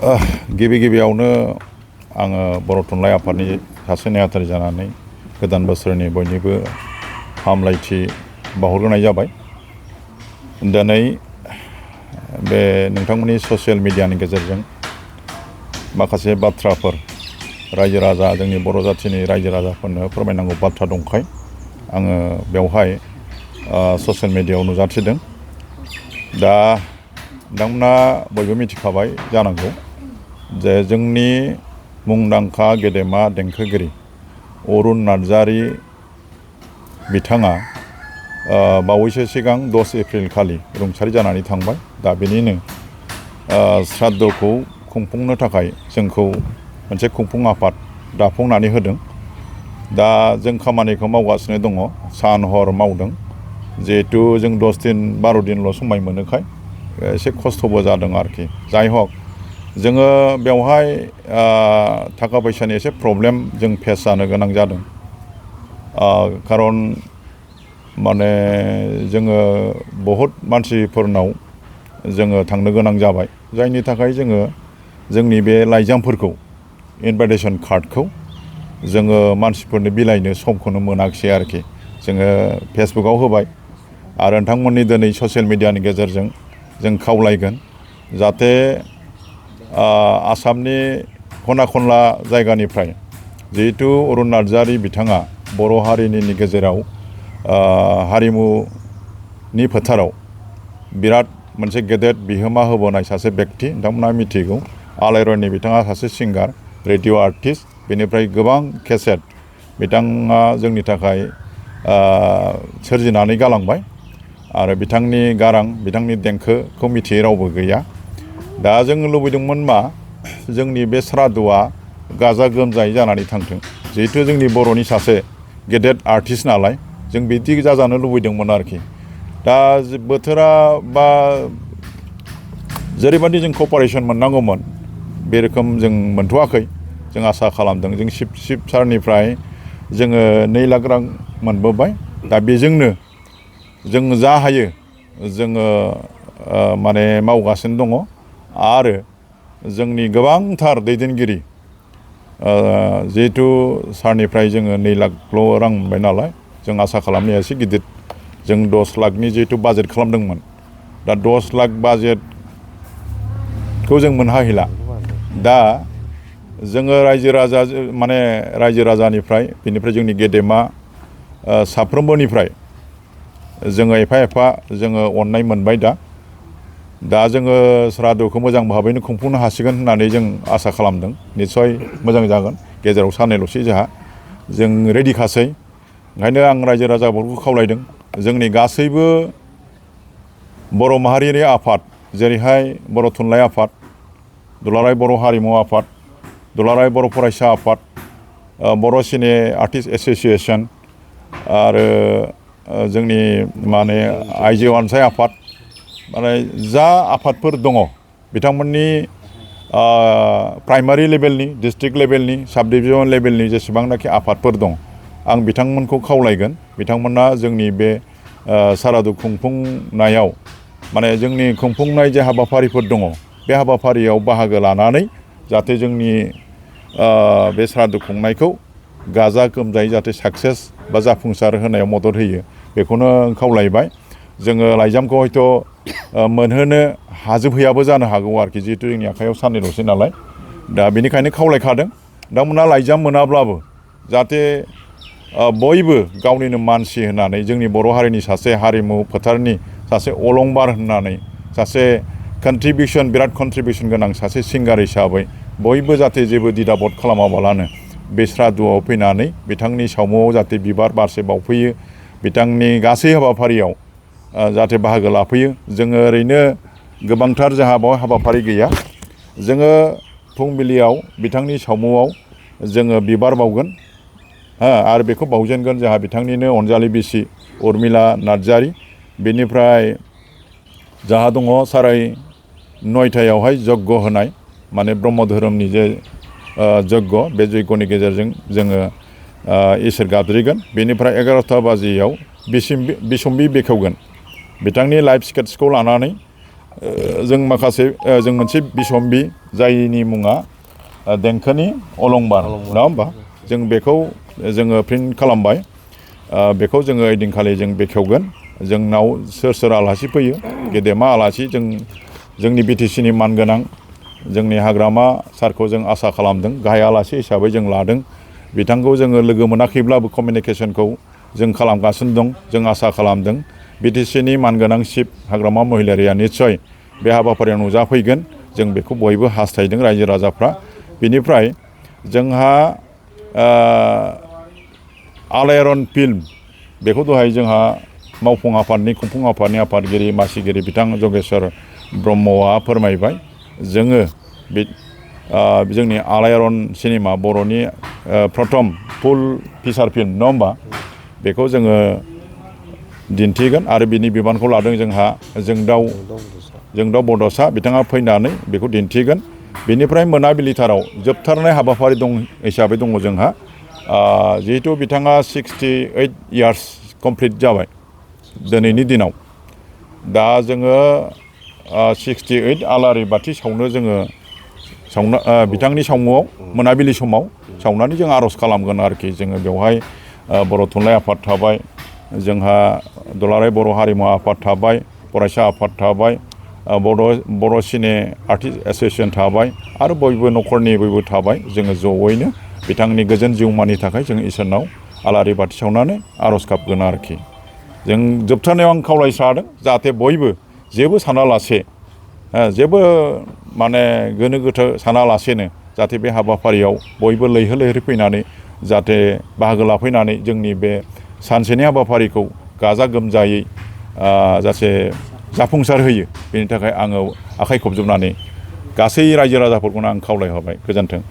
गिबि गिबियावनो आङो बर' थुनलाइ आफादनि सासे नेहाथारि जानानै गोदान बोसोरनि बयनिबो हामलायथि बावहरग्रोनाय जाबाय। दिनै बे नोंथांमोननि ससियेल मिडियानि गेजेरजों माखासे बाथ्राफोर रायजो राजा जोंनि बर' जाथिनि रायजो राजाफोरनो फोरमायनांगौ बाथ्रा दंखाय आङो बेवहाय ससियेल मिडियायाव नुजाथिदों। दा नोंथांमोना बयबो मिथिखाबाय जानांगौ जे जोंनि मुंदांखा गेदेमा देंखोगिरि अरुन नार्जारी बिथाङा बावैसो सिगां 10 एप्रिल खालि रुंसारि जानानै थांबाय। दा बेनिनो श्राद्धखौ खुंफुंनो थाखाय जोंखौ मोनसे खुंफुं आफाद दाफुंनानै होदों। दा जों खामानिखौ मावगासिनो दङ, सान हर मावदों। जिहेथु जों 10 दिन 12 दिनल' समाय मोनोखाय एसे खस्थ'बो जादों आरोखि। जाय हक जोङो बेवहाय थाखा फैसानि एसे प्रब्लेम जों फेस जानो गोनां जादों। खारन माने जोङो बहुद मानसिफोरनाव जोङो थांनो गोनां जाबाय, जायनि थाखाय जोङो जोंनि बे लाइजामफोरखौ इनभाइटेसन कार्डखौ जोङो मानसिफोरनो बिलाइनो समखौनो मोनाखिसै आरोखि। जोङो फेसबुकाव होबाय आरो नोंथांमोननि दिनै ससियेल मिडियानि गेजेरजों जों खावलायगोन जाहाथे आसामनि खना खनला जायगानिफ्राय जिहेतु अरुन नार्जारी बिथाङा बर' हारिनि गेजेराव हारिमुनि फोथाराव बिराद मोनसे गेदेर बिहोमा होबोनाय सासे व्यक्ति। नोंथांमोना मिथिगौ आलायारननि बिथाङा सासे सिंगार, रेडिअ' आर्टिस्ट, बेनिफ्राय गोबां केसेट बिथाङा जोंनि थाखाय सोरजिनानै गालांबाय आरो बिथांनि गारां बिथांनि देंखोखौ मिथियै रावबो गैया। दा जों लुबैदोंमोन मा जोंनि बे श्राद्धआ गाजा गोमजायै जानानै थांथों। जिहेथु जोंनि बर'नि सासे गेदेर आर्टिस्ट नालाय जों बिदि जाजानो लुबैदोंमोन आरोखि। दा बोथोरा बा जेरैबायदि जों कपारेसन मोननांगौमोन बे रोखोम जों मोनथ'वाखै। जों आसा खालामदों जों चिफ सारनिफ्राय जोङो 2 लाख रां मोनबोबाय। दा बेजोंनो जों जा हायो जोङो माने मावगासिनो दङ आरो जोंनि गोबांथार दैदेनगिरि जिहेथु सारनिफ्राय जोङो 2 लाखल' रां मोनबाय नालाय जों आसा खालामनाया एसे गिदिर। जों 10 लाखनि जिहेतु बाजेट खालामदोंमोन, दा 10 लाख बाजेटखौ जों मोनहाहैला। दा जोङो रायजो राजानिफ्राय बेनिफ्राय जोंनि गेदेमा साफ्रोमबोनिफ्राय जोङो एफा एफा जोङो अननाय मोनबाय। दा जोङो श्राद्धखौ मोजां भाबैनो खुंफुंनो हासिगोन होननानै जों आसा खालामदों। निस्सय मोजां जागोन। गेजेराव साननैल'सै जोंहा, जों रेडिखासै। ओंखायनो आं रायजो राजाफोरखौ खावलायदों जोंनि गासैबो बर' माहारियारि आफाद जेरैहाय बर' थुनलाइ आफाद, दुलाराय बर' हारिमु आफाद, दुलाराय बर' फरायसा आफाद, बर' सिने आर्टिस्ट एस'सिएसन आरो जोंनि माने आइजो अनसाय आफाद, माने जा आफादफोर दङ बिथांमोननि प्राइमारि लेभेलनि, डिस्ट्रिक्ट लेभेलनि, साब डिभिजन लेभेलनि जेसेबांनाखि आफादफोर दं आं बिथांमोनखौ खावलायगोन बिथांमोना जोंनि बे सारादु खुंफुंनायाव माने जोंनि खुंफुंनाय जे हाबाफारिफोर दङ बे हाबाफारियाव बाहागो लानानै जाहाथे जोंनि बे सारादु खुंनायखौ गाजा गोमजायै जाहाथे साक्सेस बा जाफुंसार होनायाव मदद होयो बेखौनो खावलायबाय। जोङो लाइजामखौ हयथ' मोनहोनो हाजोबहैयाबो जानो हागौ आरोखि, जिहेतु जोंनि आखायाव साननैल'सै नालाय। दा बेनिखायनो खावलायखादों नोंथांमोना लाइजाम मोनाब्लाबो जाहाथे बयबो गावनिनो मानसि होननानै जोंनि बर' हारिनि सासे हारिमु फोथारनि सासे अलंबार होननानै सासे बिराद कन्ट्रिबिउसन गोनां सासे सिंगार हिसाबै बयबो जाहाथे जेबो दिदाबद खालामाबालानो बे श्राद्धआव फैनानै बिथांनि सावमुआव जाहाथे बिबार बारसे बावफैयो, बिथांनि गासै हाबाफारियाव जाहाथे बाहागो लाफैयो। जोङो ओरैनो गोबांथार जोंहा बाव हाबाफारि गैया। जोङो फुंबिलियाव बिथांनि सावमुआव जोङो बिबार बावगोन आरो बेखौ बावजेनगोन जोंहा बिथांनिनो अनजालि बिसि उर्मिला नार्जारी। बेनिफ्राय जोंहा दङ 9:30 जग्य होनाय, माने ब्रह्म धोरोमनि जे जग्य, बे जग्यनि गेजेरजों जोङो इसोर गाबज्रिगोन। बेनिफ्राय 11 बाजियाव बिसम्बि बेखेवगोन बिथांनि लाइफ स्केट्सखौ लानानै जों माखासे जों मोनसे बिसम्बि जायनि मुङा देंखोनि अलंबार नङा होमबा जों बेखौ जोङो प्रिन्ट खालामबाय बेखौ जोङो ओइदिनखालि जों बेखेवगोन जोंनाव सोर सोर आलासि फैयो गेदेमा आलासि जोंनि बिटिसिनि मानगोनां जोंनि हाग्रामा सारखौ जों आसा खालामदों गाहाय आलासि हिसाबै जों लादों बिथांखौ जोङो लोगो मोनाखैब्लाबो कमिउनिकेसनखौ जों खालामगासिनो दं जों आसा खालामदों बिटिसिनि मानगोनां चिफ हाग्रामा महिलारिया निस्सय बे हाबाफारियाव नुजाफैगोन जों बेखौ बयबो हास्थायदों रायजो राजाफ्रा बिनिफ्राय जोंहा आलायारन फिल्म बेखौ दहाय जोंहा मावफुं आफादनि खुंफुं आफादनि आफादगिरि मासिगिरि बिथां जगेश्वर ब्रह्मआ फोरमायबाय जोङो बे जोंनि आलायारन सिनेमा बर'नि प्रथम फुल फिसार फिल्म नङा होमबा बेखौ जोङो दिन्थिगोन आरो बिनि बिबानखौ लादों जोंहा जोंदाव बड'सा बिथाङा फैनानै बेखौ दिन्थिगोन बेनिफ्राय मोनाबिलिथाराव जोबथारनाय हाबाफारि दं हिसाबै दङ जोंहा जिहेतु बिथाङा 68 इयार्स कमप्लिट जाबाय दिनैनि दिनाव दा जोङो 68 आलारि बाथि सावनो जोङो बिथांनि सावमुआव मोनाबिलि समाव सावनानै जों आर'ज खालामगोन आरोखि जोङो बेवहाय बर' थुनलाइ आफाद थाबाय जोंहा दुलाराय बर' हारिमु आफाद थाबाय फरायसा आफाद थाबाय बर' सिने आर्टिस्ट एस'सियेसन थाबाय आरो बयबो न'खरनि बयबो थाबाय जोङो जयैनो बिथांनि गोजोन जिउमानि थाखाय जों इसोरनाव आलारि बाथि सावनानै आर'ज गाबगोन आरोखि जों जोबथारनायाव आं खावलायसारदों जाहाथे बयबो जेबो सानालासे जेबो माने गोनो गोथो सानालासेनो जाहाथे बे हाबाफारियाव बयबो लैहोर लैहोर फैनानै जाहाथे बाहागो लाफैनानै जोंनि बे सानसेनि हाबाफारिखौ गाजा गोमजायै जाहाथे जाफुंसार होयो बेनि थाखाय आङो आखाइ खबजोबनानै गासै रायजो राजाफोरखौनो आं खावलायहरबाय गोजोन्थों